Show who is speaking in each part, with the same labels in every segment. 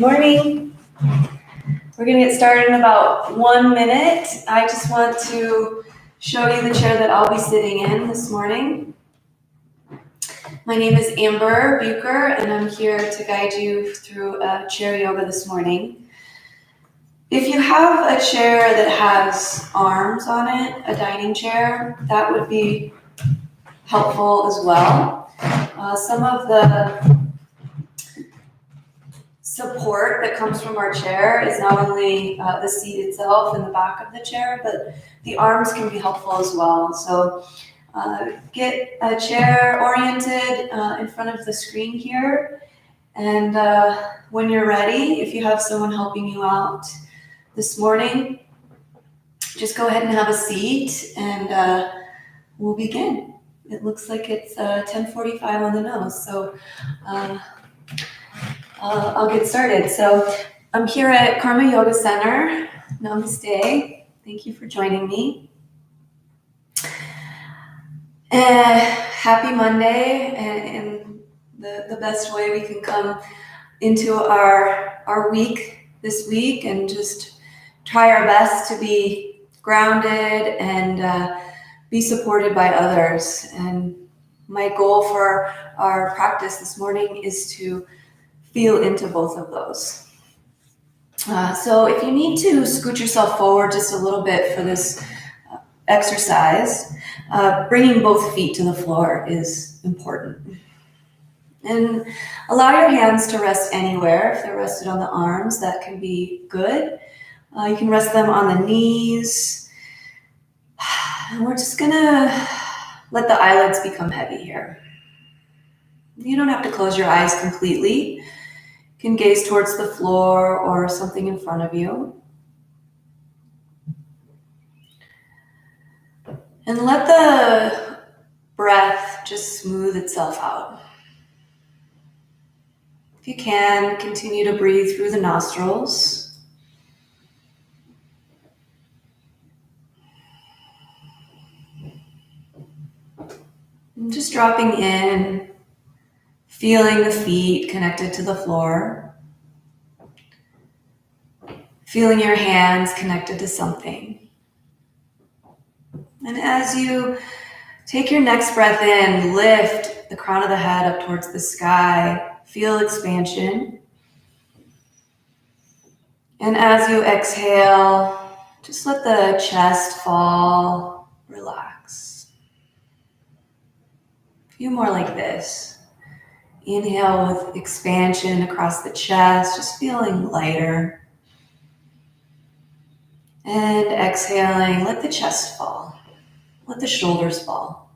Speaker 1: morning. We're going to get started in about 1 minute. I just want to show you the chair that I'll be sitting in this morning. My name is Amber Buker, and I'm here to guide you through chair yoga this morning. If you have a chair that has arms on it, a dining chair, that would be helpful as well. Some of the support that comes from our chair is not only the seat itself and the back of the chair, but the arms can be helpful as well. So get a chair oriented in front of the screen here. And when you're ready, if you have someone helping you out this morning, just go ahead and have a seat and we'll begin. It looks like it's 10:45 on the nose, so I'll get started. So I'm here at Karma Yoga Center. Namaste. Thank you for joining me. Happy Monday, and the best way we can come into our week this week and just try our best to be grounded and be supported by others. And my goal for our practice this morning is to feel into both of those. So if you need to scoot yourself forward just a little bit for this exercise, bringing both feet to the floor is important. And allow your hands to rest anywhere. If they're rested on the arms, that can be good. You can rest them on the knees. And we're just gonna let the eyelids become heavy here. You don't have to close your eyes completely. You can gaze towards the floor or something in front of you. And let the breath just smooth itself out. If you can, continue to breathe through the nostrils. And just dropping in, feeling the feet connected to the floor. Feeling your hands connected to something. And as you take your next breath in, lift the crown of the head up towards the sky. Feel expansion. And as you exhale, just let the chest fall, relax. A few more like this. Inhale with expansion across the chest, just feeling lighter. And exhaling, let the chest fall. Let the shoulders fall.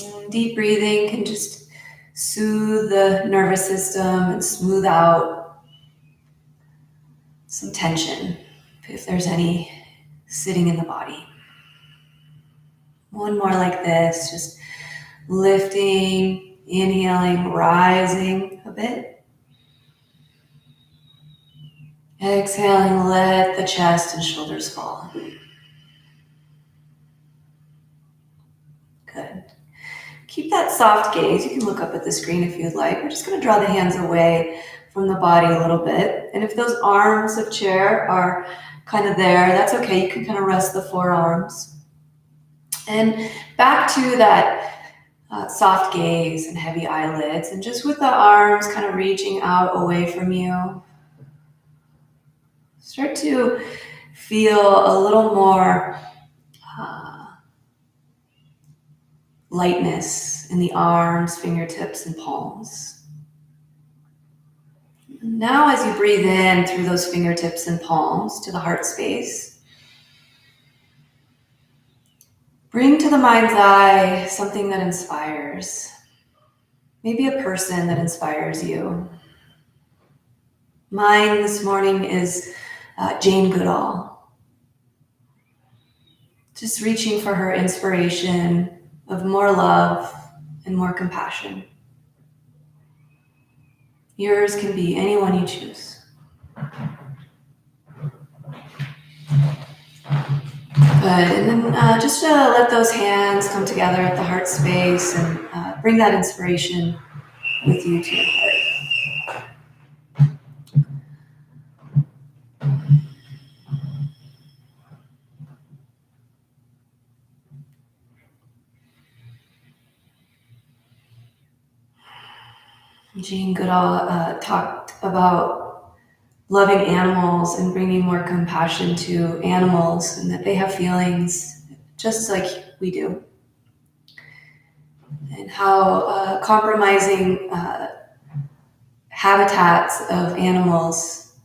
Speaker 1: And deep breathing can just soothe the nervous system and smooth out some tension, if there's any sitting in the body. One more like this, just lifting, inhaling, rising a bit. Exhaling, let the chest and shoulders fall. Good. Keep that soft gaze. You can look up at the screen if you'd like. We're just going to draw the hands away from the body a little bit. And if those arms of chair are kind of there, that's okay. You can kind of rest the forearms. And back to that soft gaze and heavy eyelids. And just with the arms kind of reaching out away from you, start to feel a little more lightness in the arms, fingertips, and palms. Now as you breathe in through those fingertips and palms to the heart space, bring to the mind's eye something that inspires. Maybe a person that inspires you. Mine this morning is Jane Goodall. Just reaching for her inspiration of more love and more compassion. Yours can be anyone you choose. And then just let those hands come together at the heart space and bring that inspiration with you to your heart. Jane Goodall talked about loving animals and bringing more compassion to animals, and that they have feelings just like we do. And how compromising habitats of animals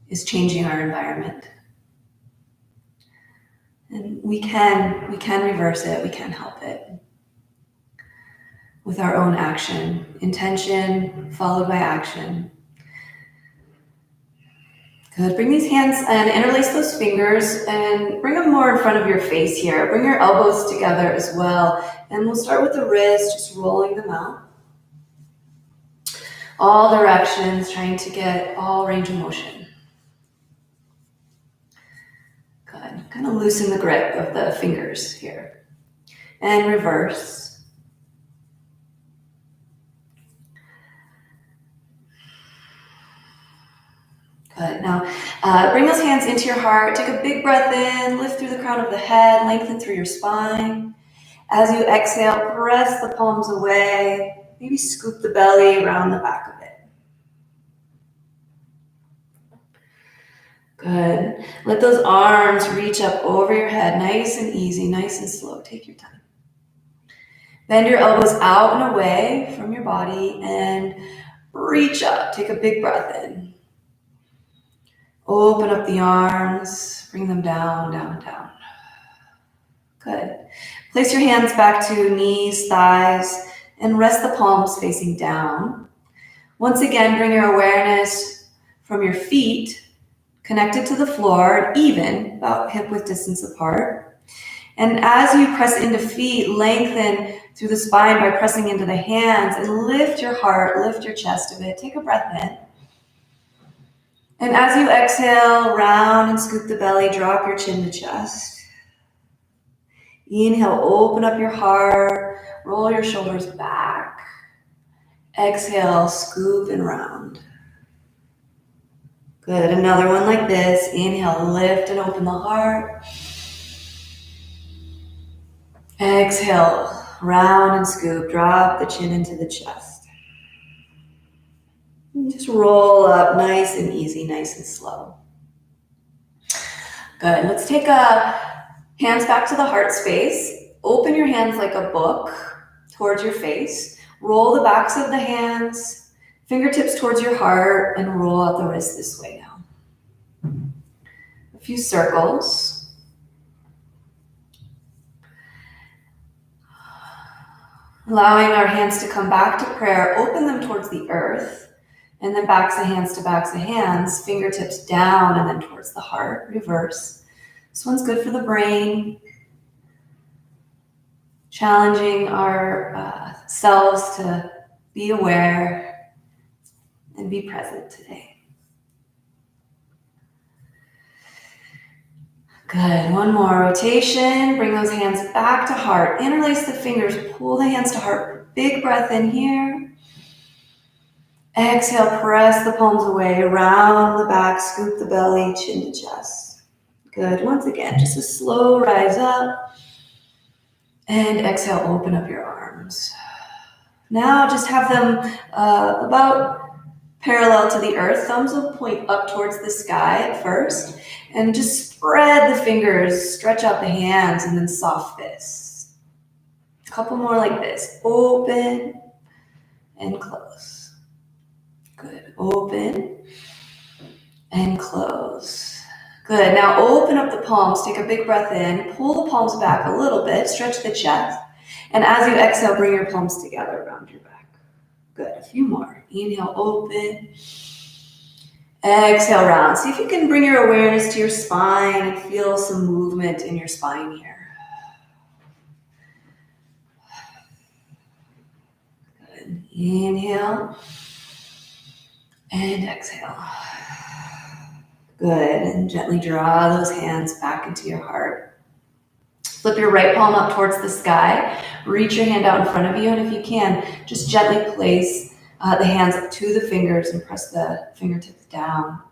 Speaker 1: is changing our environment. And we can reverse it, we can help it with our own action. Intention followed by action. Good. Bring these hands and interlace those fingers and bring them more in front of your face here. Bring your elbows together as well. And we'll start with the wrist, just rolling them out. All directions, trying to get all range of motion. Good. Kind of loosen the grip of the fingers here. And reverse. Good. Now, bring those hands into your heart. Take a big breath in, lift through the crown of the head, lengthen through your spine. As you exhale, press the palms away. Maybe scoop the belly around the back of it. Good. Let those arms reach up over your head, nice and easy, nice and slow. Take your time. Bend your elbows out and away from your body and reach up. Take a big breath in. Open up the arms, bring them down, down, down. Good. Place your hands back to knees, thighs, and rest the palms facing down. Once again, bring your awareness from your feet connected to the floor, even, about hip-width distance apart. And as you press into feet, lengthen through the spine by pressing into the hands and lift your heart, lift your chest a bit. Take a breath in. And as you exhale, round and scoop the belly, drop your chin to chest. Inhale, open up your heart, roll your shoulders back. Exhale, scoop and round. Good, another one like this. Inhale, lift and open the heart. Exhale, round and scoop, drop the chin into the chest. And just roll up nice and easy, nice and slow. Good, let's take hands back to the heart space. Open your hands like a book towards your face. Roll the backs of the hands, fingertips towards your heart, and roll out the wrist this way now. A few circles. Allowing our hands to come back to prayer, open them towards the earth, and then backs of hands to backs of hands, fingertips down and then towards the heart, reverse. This one's good for the brain. Challenging our selves to be aware and be present today. Good, one more rotation. Bring those hands back to heart. Interlace the fingers, pull the hands to heart. Big breath in here. Exhale, press the palms away, round the back, scoop the belly, chin to chest. Good, once again, just a slow rise up. And exhale, open up your arms. Now just have them about parallel to the earth. Thumbs will point up towards the sky at first. And just spread the fingers, stretch out the hands, and then soft fists. A couple more like this. Open and close. Good. Open and close. Good. Now open up the palms. Take a big breath in. Pull the palms back a little bit. Stretch the chest. And as you exhale, bring your palms together around your back. Good. A few more. Inhale, open. Exhale, round. See if you can bring your awareness to your spine and feel some movement in your spine here. Good. Inhale. And exhale. Good. And gently draw those hands back into your heart. Flip your right palm up towards the sky. Reach your hand out in front of you, and if you can, just gently place the hands up to the fingers and press the fingertips down.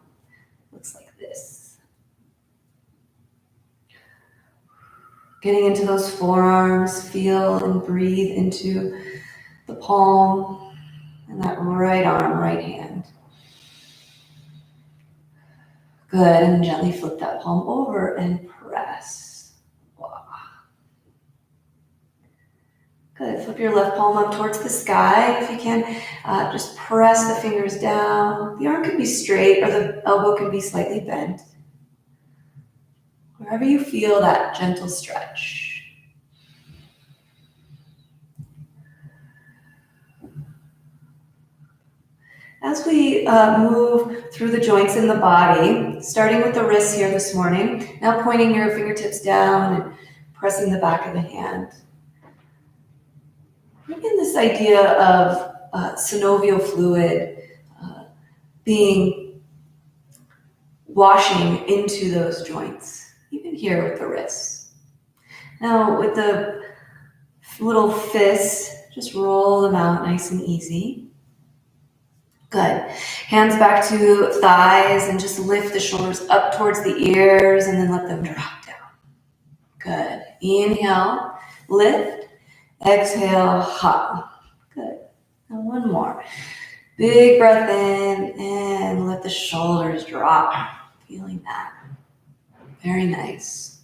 Speaker 1: Looks like this. Getting into those forearms, feel and breathe into the palm and that right arm, right hand. Good, and gently flip that palm over and press. Wow. Good, flip your left palm up towards the sky. If you can, just press the fingers down. The arm can be straight or the elbow can be slightly bent. Wherever you feel that gentle stretch. As we move through the joints in the body, starting with the wrists here this morning, now pointing your fingertips down and pressing the back of the hand. Bring in this idea of synovial fluid being washing into those joints, even here with the wrists. Now with the little fists, just roll them out nice and easy. Good. Hands back to thighs and just lift the shoulders up towards the ears and then let them drop down. Good. Inhale, lift. Exhale, hop. Good. And one more. Big breath in and let the shoulders drop. Feeling that. Very nice.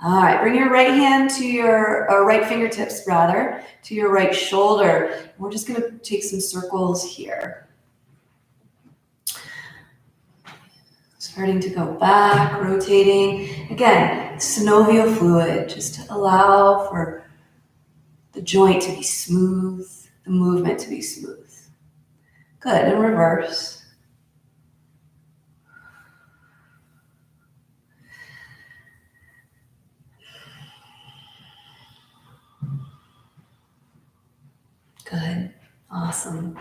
Speaker 1: All right, bring your right hand to your, right fingertips rather, to your right shoulder. We're just gonna take some circles here. Starting to go back, rotating. Again, synovial fluid, just to allow for the joint to be smooth, the movement to be smooth. Good, and reverse. Good, awesome.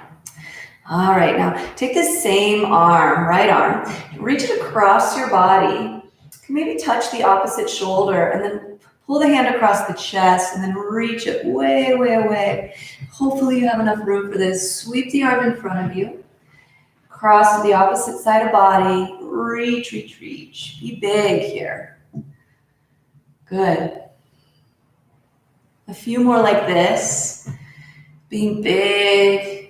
Speaker 1: All right, now take the same arm, right arm, reach it across your body. You can maybe touch the opposite shoulder and then pull the hand across the chest and then reach it way, way away. Hopefully you have enough room for this. Sweep the arm in front of you. Cross to the opposite side of body. Reach, reach, reach. Be big here. Good. A few more like this. Being big.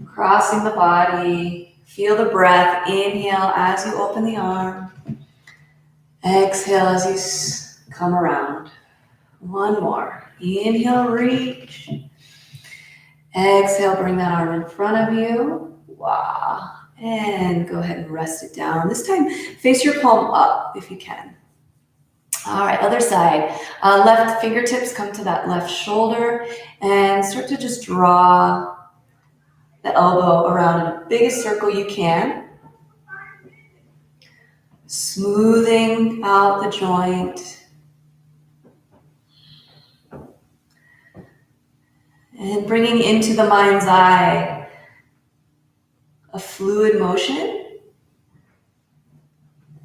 Speaker 1: Crossing the body, feel the breath. Inhale as you open the arm. Exhale as you come around. One more. Inhale, reach. Exhale, bring that arm in front of you. Wow. And go ahead and rest it down. This time, face your palm up if you can. All right, other side. Left fingertips come to that left shoulder and start to just draw the elbow around in the biggest circle you can. Smoothing out the joint. And bringing into the mind's eye a fluid motion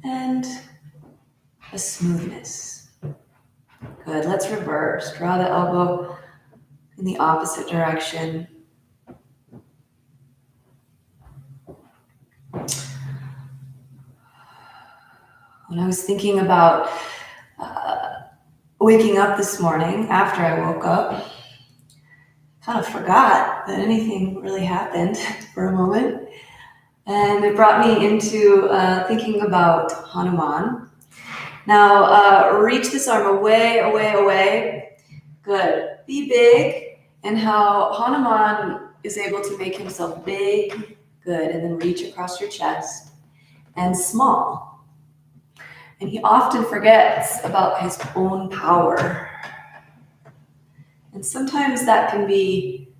Speaker 1: and a smoothness. Good, let's reverse. Draw the elbow in the opposite direction. When I was thinking about waking up this morning after I woke up, kind of forgot that anything really happened for a moment. And it brought me into thinking about Hanuman. Now, reach this arm away, away, away. Good. Be big. And how Hanuman is able to make himself big. Good. And then reach across your chest. And small. And he often forgets about his own power. And sometimes that can be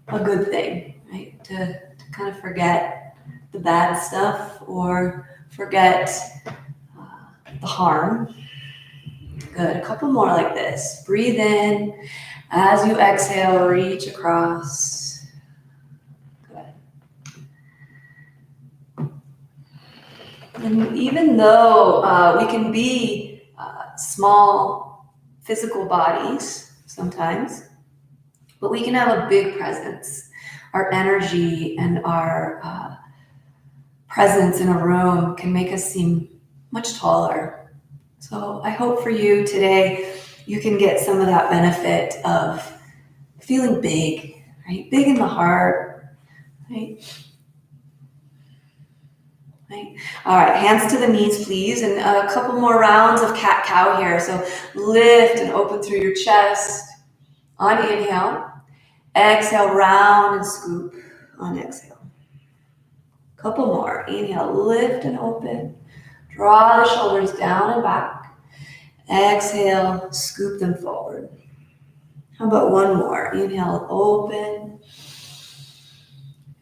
Speaker 1: a good thing, right? To kind of forget the bad stuff or forget the harm. Good, a couple more like this. Breathe in. As you exhale, reach across. Good. And even though we can be small physical bodies sometimes, but we can have a big presence. Our energy and our presence in a room can make us seem much taller. So I hope for you today, you can get some of that benefit of feeling big, right? Big in the heart, right? Right. All right, hands to the knees, please. And a couple more rounds of cat-cow here. So lift and open through your chest on inhale. Exhale, round and scoop on exhale. Couple more. Inhale, lift and open. Draw the shoulders down and back. Exhale, scoop them forward. How about one more? Inhale, open.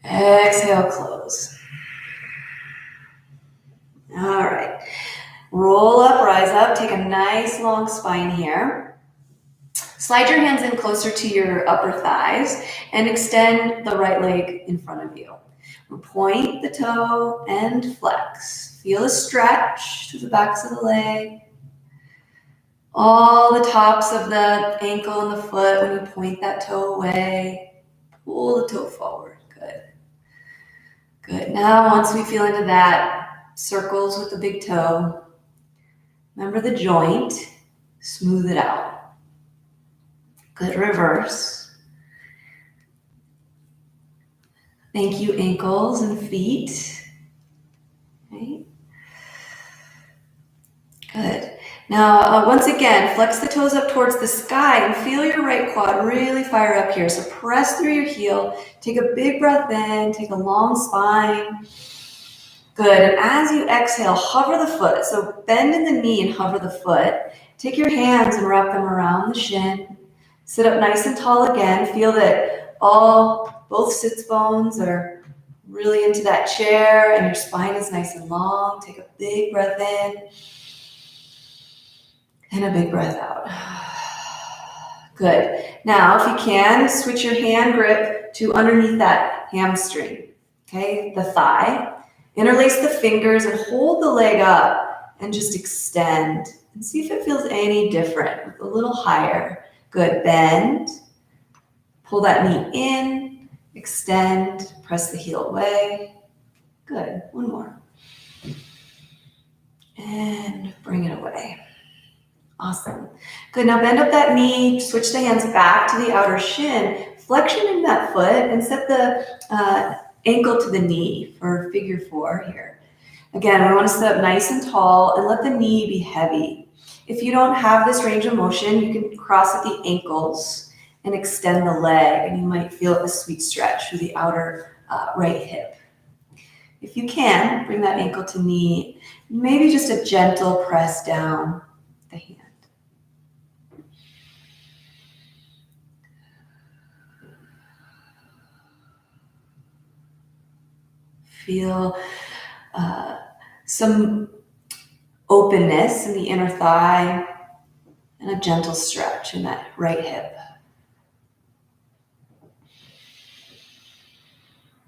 Speaker 1: Exhale, close. All right. Roll up, rise up. Take a nice long spine here. Slide your hands in closer to your upper thighs and extend the right leg in front of you. Point the toe and flex. Feel a stretch through the backs of the leg. All the tops of the ankle and the foot when you point that toe away. Pull the toe forward. Good. Good. Now, once we feel into that, circles with the big toe. Remember the joint. Smooth it out. Good. Reverse. Thank you, ankles and feet. Right. Good. Now, once again, flex the toes up towards the sky and feel your right quad really fire up here. So press through your heel. Take a big breath in. Take a long spine. Good. And as you exhale, hover the foot. So bend in the knee and hover the foot. Take your hands and wrap them around the shin. Sit up nice and tall again. Feel that both sits bones are really into that chair and your spine is nice and long. Take a big breath in and a big breath out. Good. Now, if you can, switch your hand grip to underneath that hamstring, okay, the thigh. Interlace the fingers and hold the leg up and just extend and see if it feels any different, a little higher. Good. Bend. Pull that knee in, extend, press the heel away. Good. One more. And bring it away. Awesome. Good. Now bend up that knee, switch the hands back to the outer shin, flexion in that foot, and set the ankle to the knee for figure 4 here. Again, we want to sit up nice and tall and let the knee be heavy. If you don't have this range of motion, you can cross at the ankles and extend the leg, and you might feel a sweet stretch through the outer right hip. If you can, bring that ankle to knee, maybe just a gentle press down the hand. Feel some openness in the inner thigh and a gentle stretch in that right hip.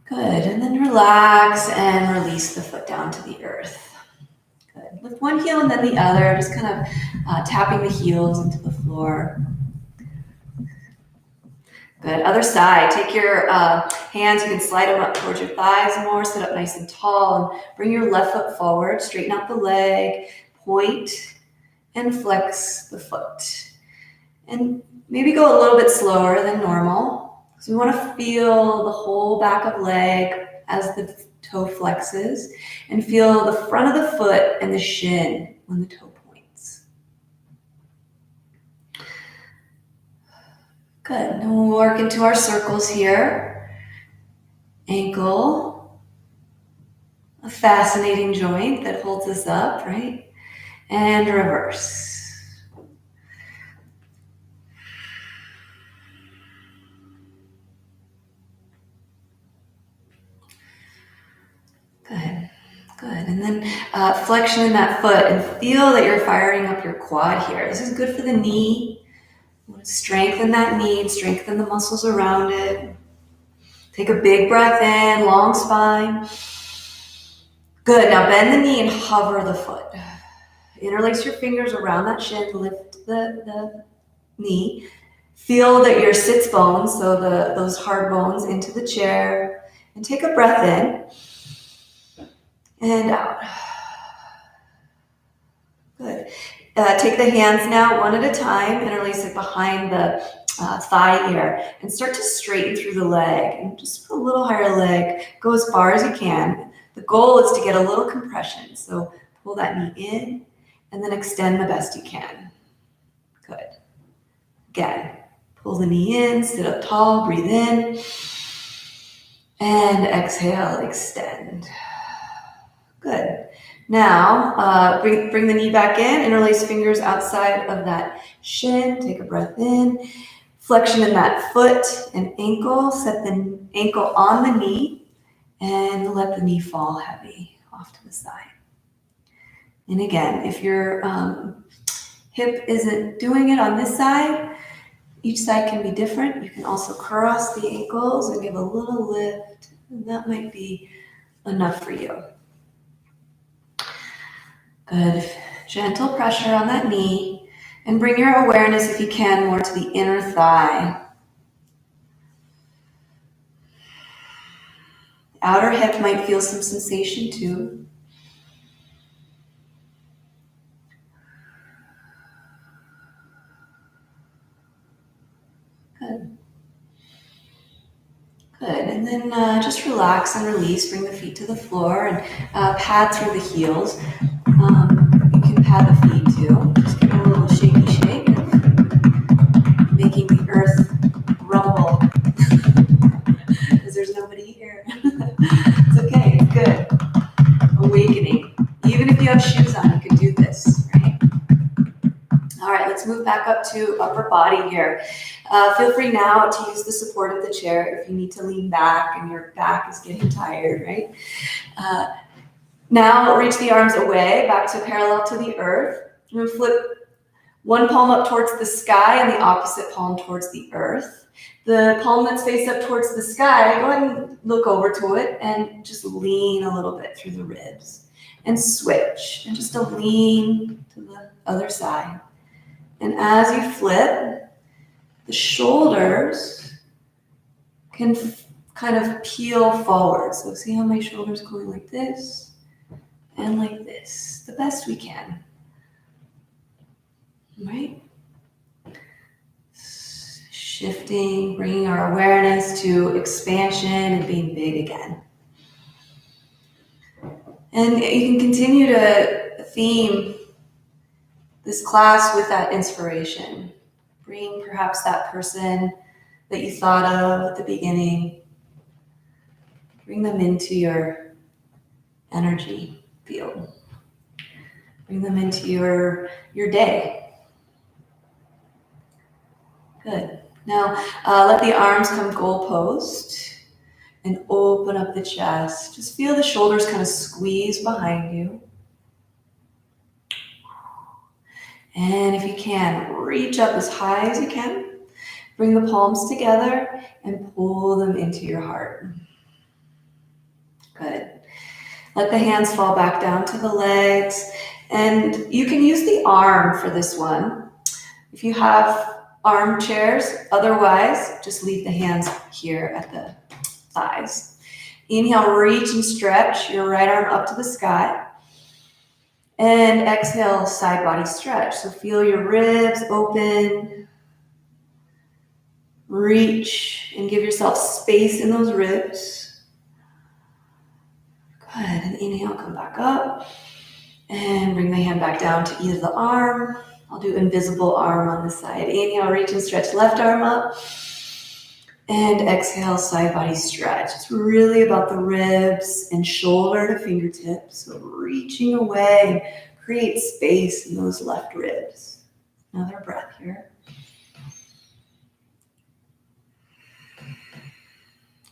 Speaker 1: Good, and then relax and release the foot down to the earth. Good, lift one heel and then the other, just kind of tapping the heels into the floor. Good, other side, take your hands, you can slide them up towards your thighs more, sit up nice and tall, and bring your left foot forward, straighten out the leg, point and flex the foot. And maybe go a little bit slower than normal. So we want to feel the whole back of leg as the toe flexes, and feel the front of the foot and the shin when the toe points. Good, and we'll work into our circles here. Ankle, a fascinating joint that holds us up, right? And reverse. Good, good. And then flexion in that foot and feel that you're firing up your quad here. This is good for the knee. You want to strengthen that knee, strengthen the muscles around it. Take a big breath in, long spine. Good, now bend the knee and hover the foot. interlace your fingers around that shin, lift the knee. Feel that your sits bones, so those hard bones, into the chair, and take a breath in and out. Good. Take the hands now one at a time, interlace it behind the thigh here, and start to straighten through the leg, and just a little higher leg. Go as far as you can. The goal is to get a little compression, so pull that knee in, and then extend the best you can. Good. Again, pull the knee in, sit up tall, breathe in, and exhale, extend. Good. Now, bring the knee back in, interlace fingers outside of that shin, take a breath in, flexion in that foot and ankle, set the ankle on the knee, and let the knee fall heavy off to the side. And again, if your hip isn't doing it on this side, each side can be different. You can also cross the ankles and give a little lift, and that might be enough for you. Good. Gentle pressure on that knee, and bring your awareness, if you can, more to the inner thigh. The outer hip might feel some sensation too. Good. Good. And then just relax and release. Bring the feet to the floor and pad through the heels. You can pad the feet too. Just give it a little shaky shake, making the earth rumble because there's nobody here. It's okay. It's good. Awakening. Even if you have shoes on, you can do this, right? All right, let's move back up to upper body here. Feel free now to use the support of the chair if you need to lean back and your back is getting tired, right? Now reach the arms away, back to parallel to the earth. And flip one palm up towards the sky and the opposite palm towards the earth. The palm that's face up towards the sky, go ahead and look over to it and just lean a little bit through the ribs. And switch, and just a lean to the other side. And as you flip, the shoulders can kind of peel forward. So see how my shoulders going like this and like this, the best we can. Right? Shifting, bringing our awareness to expansion and being big again. And you can continue to theme this class with that inspiration. Bring perhaps that person that you thought of at the beginning. Bring them into your energy field. Bring them into your day. Good. Now, let the arms come goalpost and open up the chest. Just feel the shoulders kind of squeeze behind you. And if you can, reach up as high as you can. Bring the palms together and pull them into your heart. Good. Let the hands fall back down to the legs. And you can use the arm for this one. If you have armchairs, otherwise, just leave the hands here at the thighs. Inhale, reach and stretch your right arm up to the sky. And exhale, side body stretch. So feel your ribs open. Reach and give yourself space in those ribs. Good. And inhale, come back up. And bring the hand back down to either the arm. I'll do invisible arm on the side. Inhale, reach and stretch left arm up. And exhale, side body stretch. It's really about the ribs and shoulder to fingertips. So reaching away and create space in those left ribs. Another breath here.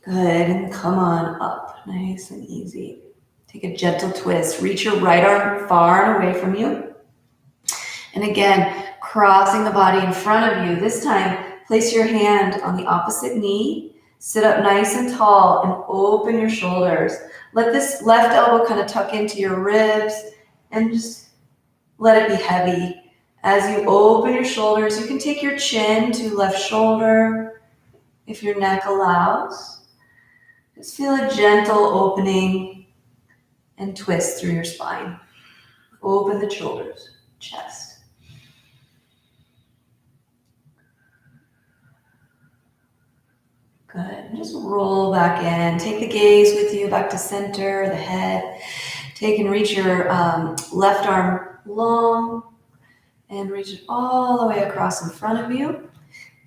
Speaker 1: Good, and come on up, nice and easy. Take a gentle twist. Reach your right arm far and away from you. And again, crossing the body in front of you. This time, place your hand on the opposite knee. Sit up nice and tall and open your shoulders. Let this left elbow kind of tuck into your ribs and just let it be heavy. As you open your shoulders, you can take your chin to left shoulder if your neck allows. Just feel a gentle opening and twist through your spine. Open the shoulders, chest. Good. And just roll back in. Take the gaze with you back to center, the head. Take and reach your left arm long and reach it all the way across in front of you.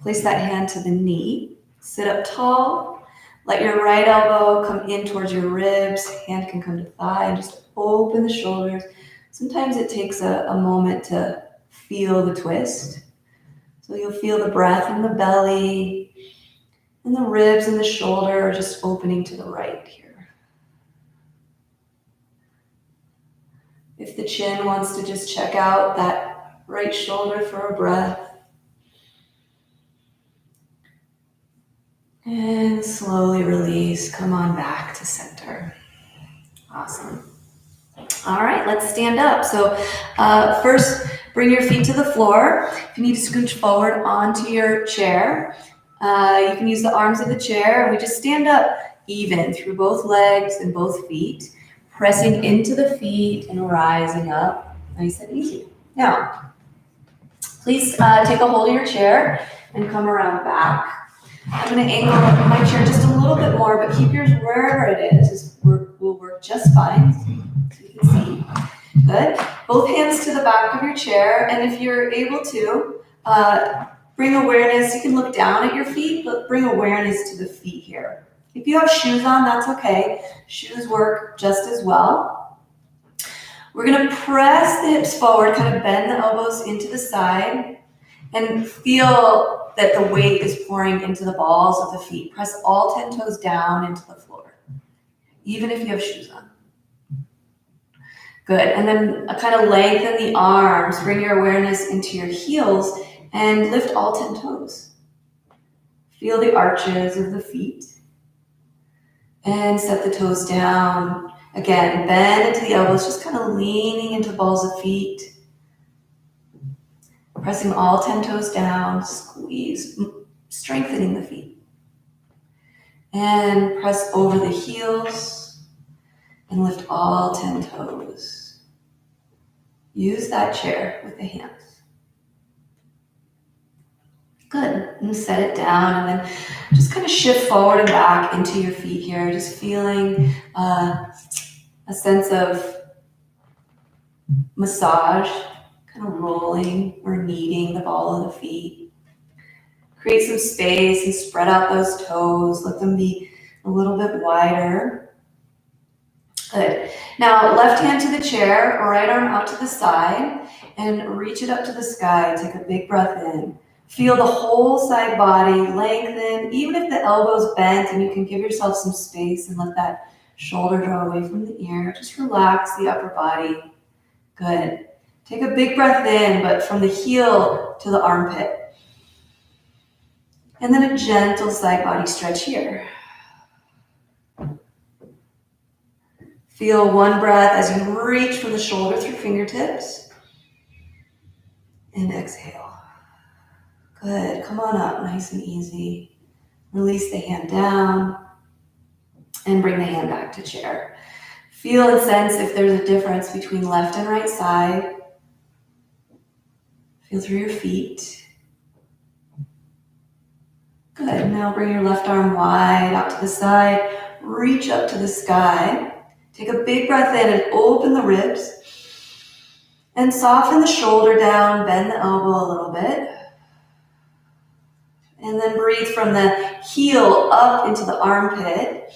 Speaker 1: Place that hand to the knee. Sit up tall. Let your right elbow come in towards your ribs. Hand can come to thigh and just open the shoulders. Sometimes it takes a moment to feel the twist. So you'll feel the breath in the belly and the ribs and the shoulder are just opening to the right here. If the chin wants to just check out that right shoulder for a breath. And slowly release, come on back to center. Awesome. All right, let's stand up. So first, bring your feet to the floor. If you need to scooch forward onto your chair, you can use the arms of the chair. And we just stand up even through both legs and both feet, pressing into the feet and rising up, nice and easy. Now, please take a hold of your chair and come around back. I'm going to angle my chair just a little bit more, but keep yours wherever it is. Will work just fine, so you can see. Good. Both hands to the back of your chair, and if you're able to, bring awareness. You can look down at your feet, but bring awareness to the feet here. If you have shoes on, that's okay. Shoes work just as well. We're going to press the hips forward, kind of bend the elbows into the side, and feel that the weight is pouring into the balls of the feet. Press all 10 toes down into the floor, even if you have shoes on. Good, and then kind of lengthen the arms. Bring your awareness into your heels and lift all 10 toes. Feel the arches of the feet. And set the toes down. Again, bend into the elbows, just kind of leaning into balls of feet. Pressing all 10 toes down, squeeze, strengthening the feet. And press over the heels and lift all 10 toes. Use that chair with the hands. Good, and set it down and then just kind of shift forward and back into your feet here, just feeling a sense of massage, kind of rolling or kneading the ball of the feet. Create some space and spread out those toes. Let them be a little bit wider. Good. Now, left hand to the chair, right arm out to the side, and reach it up to the sky. Take a big breath in. Feel the whole side body lengthen, even if the elbow's bent, and you can give yourself some space and let that shoulder draw away from the ear. Just relax the upper body. Good. Take a big breath in, but from the heel to the armpit. And then a gentle side body stretch here. Feel one breath as you reach from the shoulder through fingertips. And exhale. Good. Come on up, nice and easy. Release the hand down and bring the hand back to chair. Feel and sense if there's a difference between left and right side. Feel through your feet. Good. Now bring your left arm wide out to the side. Reach up to the sky. Take a big breath in and open the ribs. And soften the shoulder down, bend the elbow a little bit. And then breathe from the heel up into the armpit.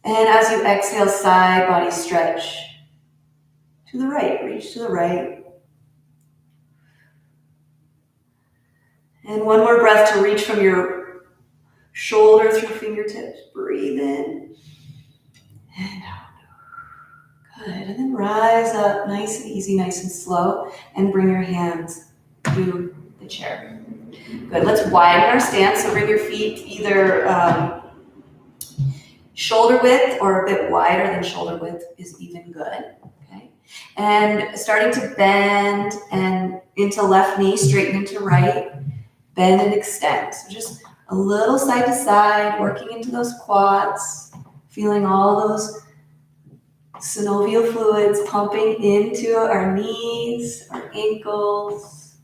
Speaker 1: And as you exhale, side body stretch to the right. Reach to the right. And one more breath to reach from your shoulder through fingertips. Breathe in and out. Good. And then rise up nice and easy, nice and slow. And bring your hands to the chair. Good. Let's widen our stance. So bring your feet either shoulder width or a bit wider than shoulder width is even good. Okay. And starting to bend and into left knee, straighten into right, bend and extend. So just a little side to side, working into those quads, feeling all those synovial fluids pumping into our knees, our ankles,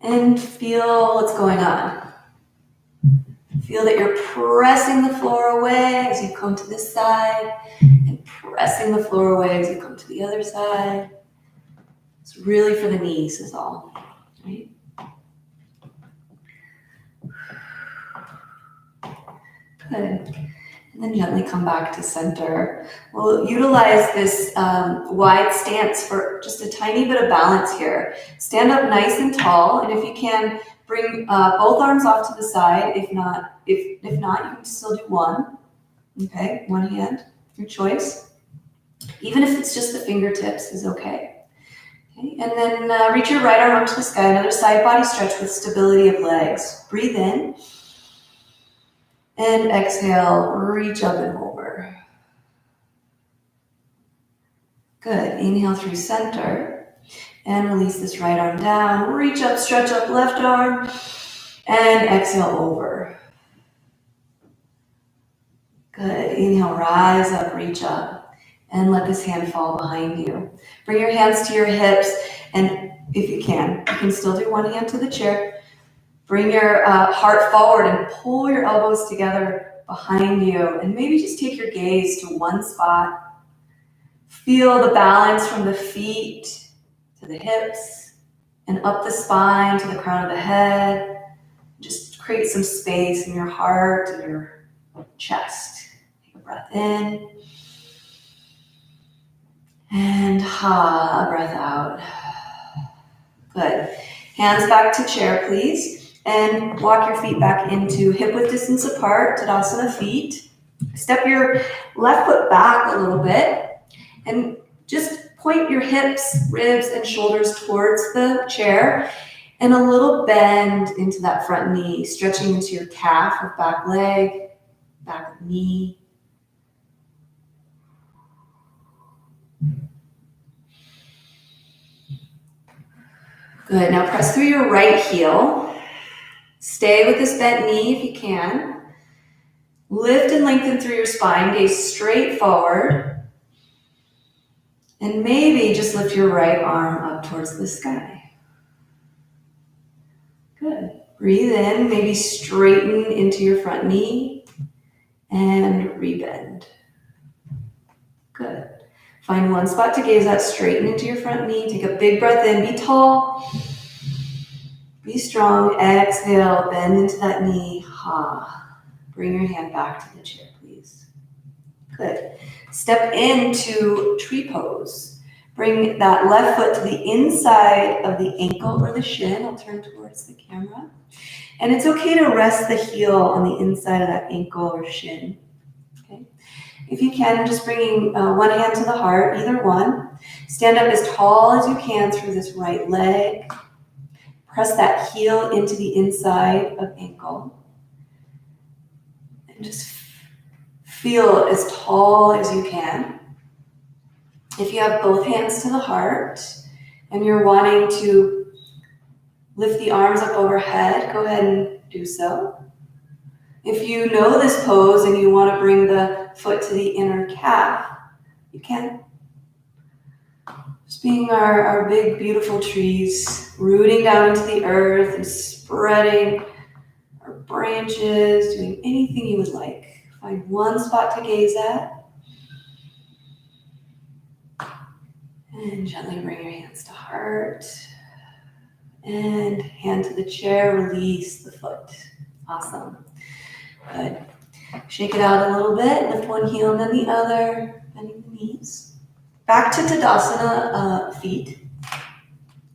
Speaker 1: and feel what's going on. Feel that you're pressing the floor away as you come to this side and pressing the floor away as you come to the other side. It's really for the knees is all, right? Good. And then gently come back to center. We'll utilize this wide stance for just a tiny bit of balance here. Stand up nice and tall, and if you can, bring both arms off to the side. If not, you can still do one. Okay, one hand, your choice. Even if it's just the fingertips is okay. Okay, and then reach your right arm up to the sky. Another side body stretch with stability of legs. Breathe in. And exhale, reach up and over. Good. Inhale through center. And release this right arm down. Reach up, stretch up left arm. And exhale over. Good. Inhale, rise up, reach up. And let this hand fall behind you. Bring your hands to your hips. And if you can still do one hand to the chair. Bring your heart forward and pull your elbows together behind you, and maybe just take your gaze to one spot. Feel the balance from the feet to the hips and up the spine to the crown of the head. Just create some space in your heart and your chest. Take a breath in and a breath out. Good. Hands back to chair, please. And walk your feet back into hip width distance apart, Tadasana feet. Step your left foot back a little bit and just point your hips, ribs, and shoulders towards the chair and a little bend into that front knee, stretching into your calf of back leg, back of knee. Good, now press through your right heel. Stay with this bent knee if you can. Lift and lengthen through your spine, gaze straight forward. And maybe just lift your right arm up towards the sky. Good. Breathe in, maybe straighten into your front knee and rebend. Good. Find one spot to gaze at, straighten into your front knee. Take a big breath in, be tall. Be strong. Exhale, bend into that knee. Bring your hand back to the chair, please. Good. Step into tree pose. Bring that left foot to the inside of the ankle or the shin. I'll turn towards the camera. And it's okay to rest the heel on the inside of that ankle or shin. Okay. If you can, just bringing one hand to the heart, either one. Stand up as tall as you can through this right leg. Press that heel into the inside of ankle. And just feel as tall as you can. If you have both hands to the heart and you're wanting to lift the arms up overhead, go ahead and do so. If you know this pose and you want to bring the foot to the inner calf, you can. Just being our big, beautiful trees, rooting down into the earth and spreading our branches, doing anything you would like. Find one spot to gaze at. And gently bring your hands to heart. And hand to the chair, release the foot. Awesome. Good. Shake it out a little bit. Lift one heel and then the other, bending the knees. Back to Tadasana feet.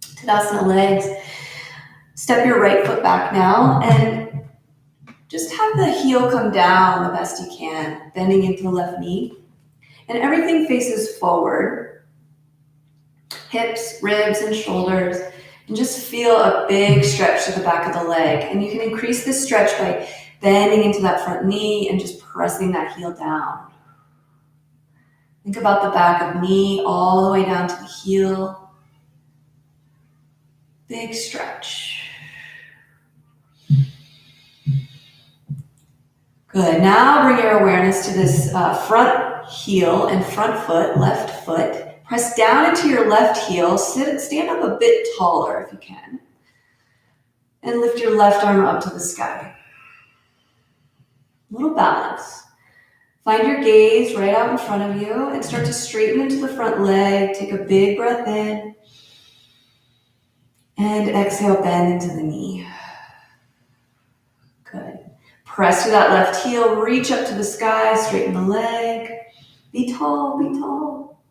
Speaker 1: Tadasana legs. Step your right foot back now and just have the heel come down the best you can, bending into the left knee. And everything faces forward. Hips, ribs, and shoulders. And just feel a big stretch to the back of the leg. And you can increase this stretch by bending into that front knee and just pressing that heel down. Think about the back of knee all the way down to the heel. Big stretch. Good. Now bring your awareness to this front heel and front foot, left foot. Press down into your left heel. Stand up a bit taller if you can. And lift your left arm up to the sky. A little balance. Find your gaze right out in front of you and start to straighten into the front leg. Take a big breath in. And exhale, bend into the knee. Good. Press to that left heel, reach up to the sky, straighten the leg. Be tall, be tall.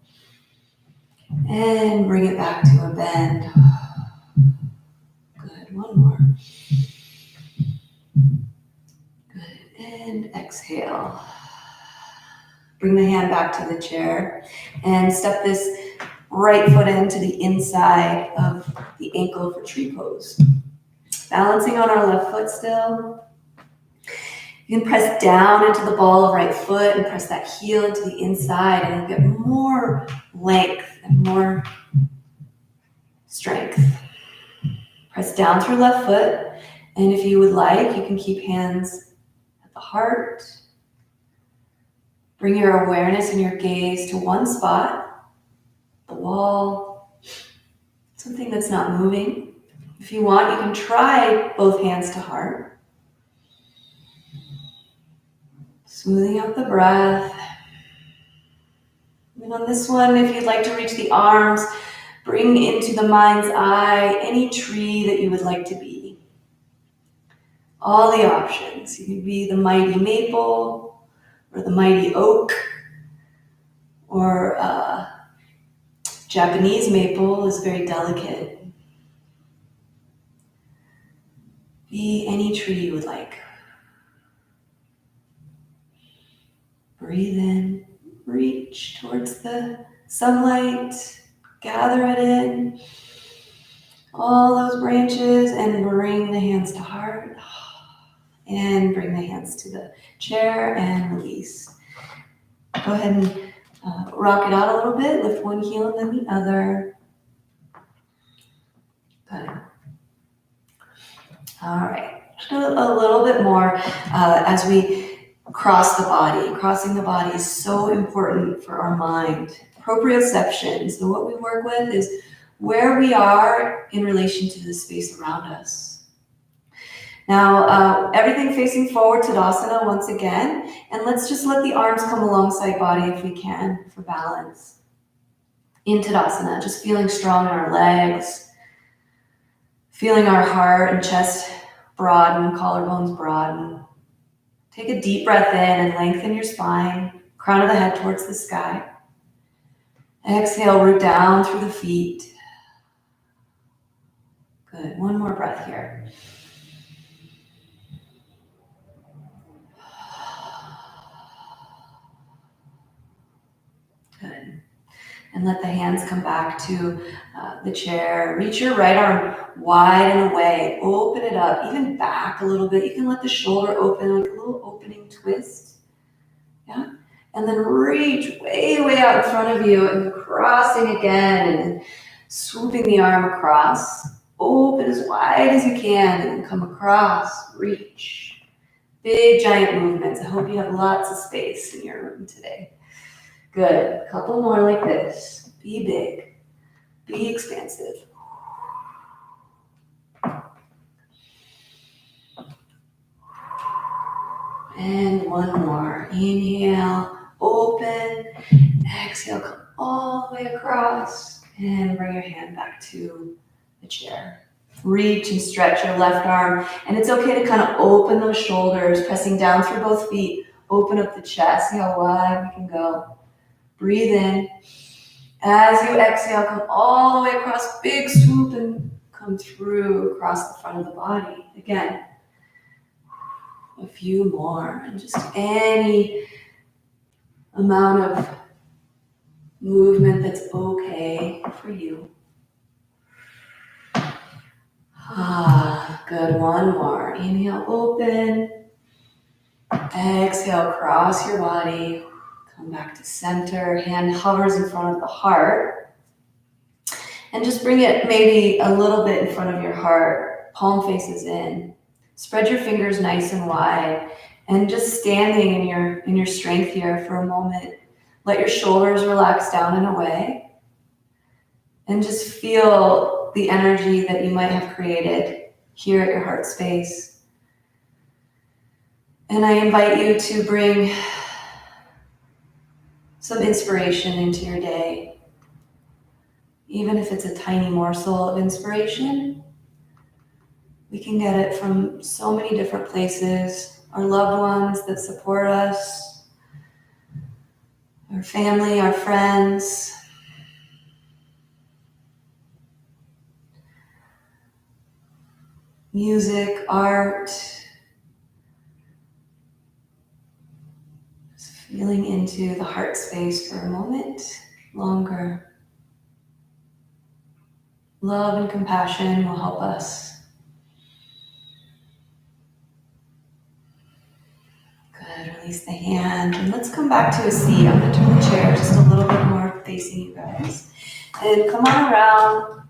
Speaker 1: And bring it back to a bend. Good, one more. Good, and exhale. Bring the hand back to the chair and step this right foot into the inside of the ankle for tree pose. Balancing on our left foot still. You can press down into the ball of right foot and press that heel into the inside, and you'll get more length and more strength. Press down through left foot, and if you would like, you can keep hands at the heart. Bring your awareness and your gaze to one spot, the wall, something that's not moving. If you want, you can try both hands to heart. Smoothing out the breath. And on this one, if you'd like to reach the arms, bring into the mind's eye any tree that you would like to be. All the options. You could be the mighty maple, or the mighty oak, or Japanese maple is very delicate. Be any tree you would like. Breathe in, reach towards the sunlight, gather it in, all those branches, and bring the hands to heart, and bring the hands to the chair and release. Go ahead and rock it out a little bit, lift one heel and then the other. Good. All right, just a little bit more as we cross the body. Crossing the body is so important for our mind. Proprioception. So what we work with is where we are in relation to the space around us. Now, everything facing forward, Tadasana once again. And let's just let the arms come alongside body if we can for balance. In Tadasana, just feeling strong in our legs. Feeling our heart and chest broaden, collarbones broaden. Take a deep breath in and lengthen your spine, crown of the head towards the sky. Exhale, root down through the feet. Good, one more breath here. Good. And let the hands come back to the chair. Reach your right arm wide and away. Open it up, even back a little bit. You can let the shoulder open, like a little opening twist. Yeah. And then reach way, way out in front of you and crossing again and swooping the arm across. Open as wide as you can and come across, reach. Big, giant movements. I hope you have lots of space in your room today. Good. A couple more like this. Be big. Be expansive. And one more. Inhale, open. Exhale, come all the way across. And bring your hand back to the chair. Reach and stretch your left arm. And it's okay to kind of open those shoulders, pressing down through both feet. Open up the chest. See how wide we can go. Breathe in. As you exhale, come all the way across, big swoop, and come through across the front of the body. Again, a few more, and just any amount of movement that's okay for you. Good, one more. Inhale, open. Exhale, cross your body. Come back to center. Hand hovers in front of the heart. And just bring it maybe a little bit in front of your heart. Palm faces in. Spread your fingers nice and wide. And just standing in your strength here for a moment. Let your shoulders relax down and away. And just feel the energy that you might have created here at your heart space. And I invite you to bring some inspiration into your day. Even if it's a tiny morsel of inspiration, we can get it from so many different places. Our loved ones that support us, our family, our friends. Music, art. Just feeling into the heart space for a moment longer. Love and compassion will help us. Good, release the hand. And let's come back to a seat. I'm gonna turn the chair just a little bit more facing you guys. And come on around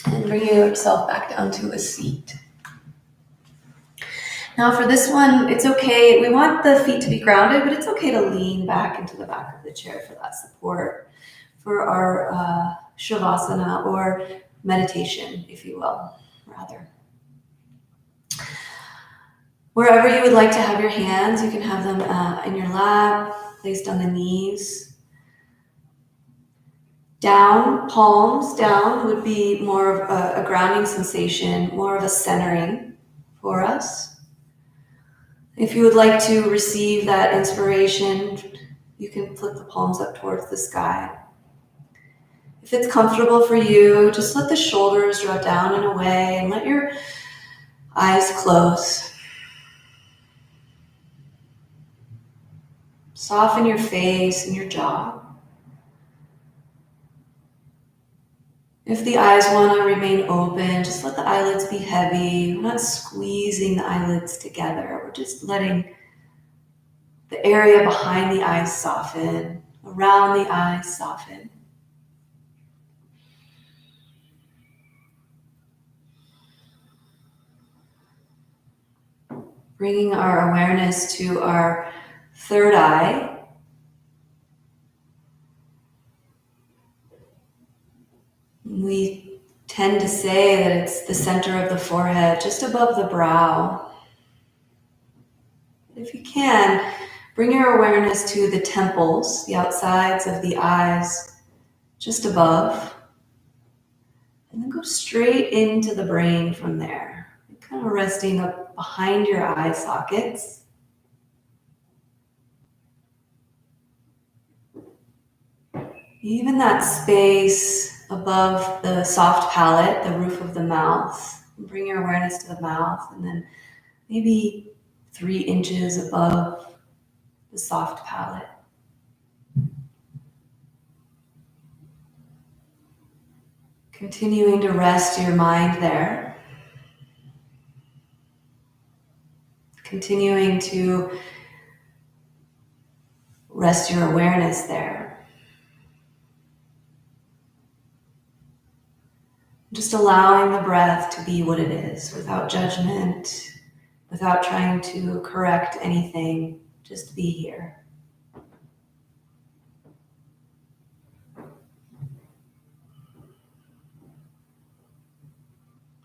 Speaker 1: and bring yourself back down to a seat. Now for this one, it's okay. We want the feet to be grounded, but it's okay to lean back into the back of the chair for that support, for our Shavasana or meditation, if you will, rather. Wherever you would like to have your hands, you can have them in your lap, placed on the knees. Down, palms down would be more of a grounding sensation, more of a centering for us. If you would like to receive that inspiration, you can flip the palms up towards the sky. If it's comfortable for you, just let the shoulders drop down and away and let your eyes close. Soften your face and your jaw. If the eyes want to remain open, just let the eyelids be heavy. We're not squeezing the eyelids together. We're just letting the area behind the eyes soften, around the eyes soften. Bringing our awareness to our third eye. We tend to say that it's the center of the forehead, just above the brow. If you can, bring your awareness to the temples, the outsides of the eyes, just above. And then go straight into the brain from there. Kind of resting up behind your eye sockets. Even that space above the soft palate, the roof of the mouth. Bring your awareness to the mouth and then maybe 3 inches above the soft palate. Continuing to rest your mind there. Continuing to rest your awareness there. Just allowing the breath to be what it is, without judgment, without trying to correct anything, just be here.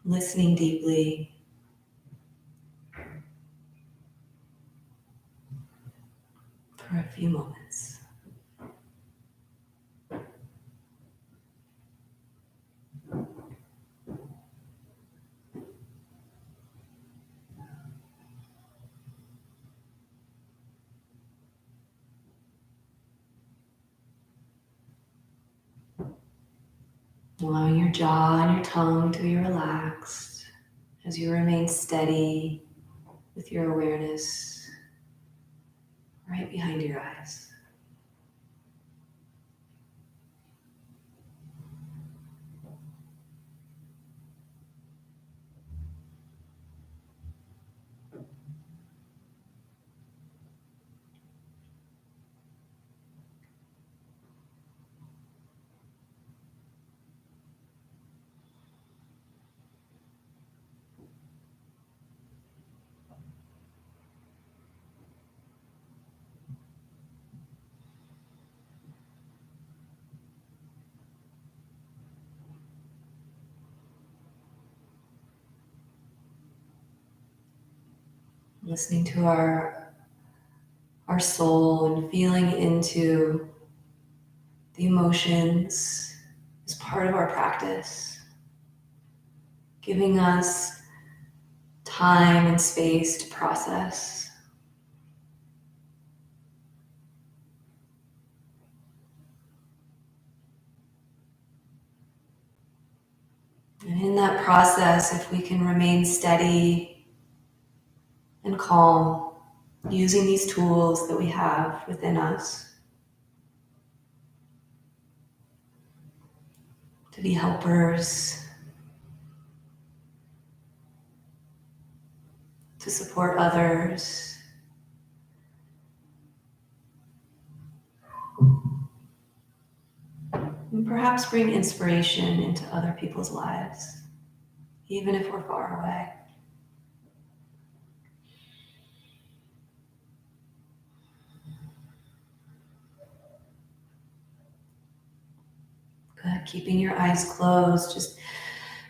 Speaker 1: Listening deeply. For a few moments. Allowing your jaw and your tongue to be relaxed as you remain steady with your awareness right behind your eyes. listening to our soul and feeling into the emotions is part of our practice, giving us time and space to process. And in that process, if we can remain steady and calm, using these tools that we have within us to be helpers, to support others, and perhaps bring inspiration into other people's lives, even if we're far away. Good. Keeping your eyes closed, just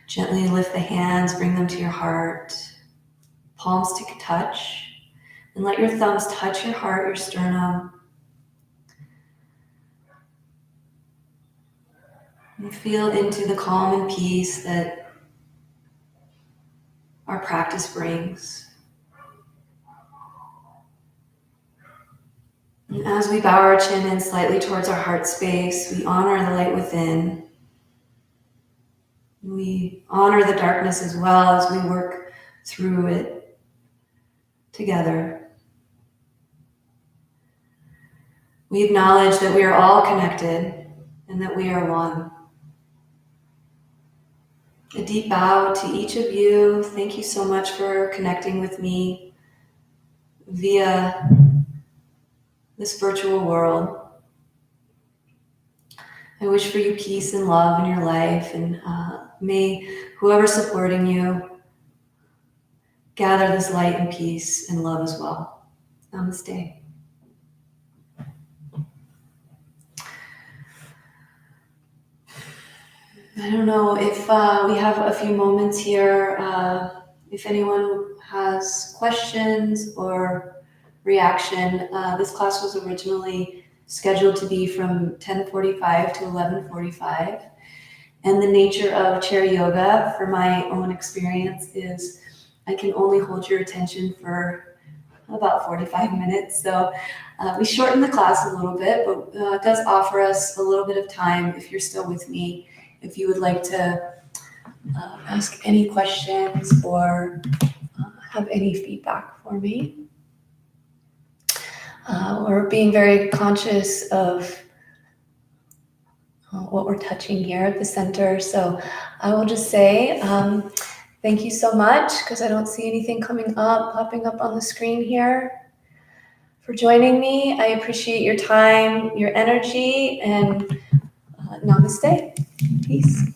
Speaker 1: gently lift the hands, bring them to your heart, palms to touch, and let your thumbs touch your heart, your sternum. And feel into the calm and peace that our practice brings. And as we bow our chin in slightly towards our heart space, we honor the light within. We honor the darkness as well as we work through it together. We acknowledge that we are all connected and that we are one. A deep bow to each of you. Thank you so much for connecting with me via this virtual world. I wish for you peace and love in your life, and may whoever's supporting you gather this light and peace and love as well. Namaste. I don't know if we have a few moments here. If anyone has questions or reaction, this class was originally scheduled to be from 10:45 to 11:45. And the nature of chair yoga, for my own experience, is I can only hold your attention for about 45 minutes. So we shortened the class a little bit, but it does offer us a little bit of time if you're still with me, if you would like to ask any questions or have any feedback for me. We're being very conscious of what we're touching here at the center. So I will just say thank you so much, because I don't see anything popping up on the screen here, for joining me. I appreciate your time, your energy, and namaste. Peace.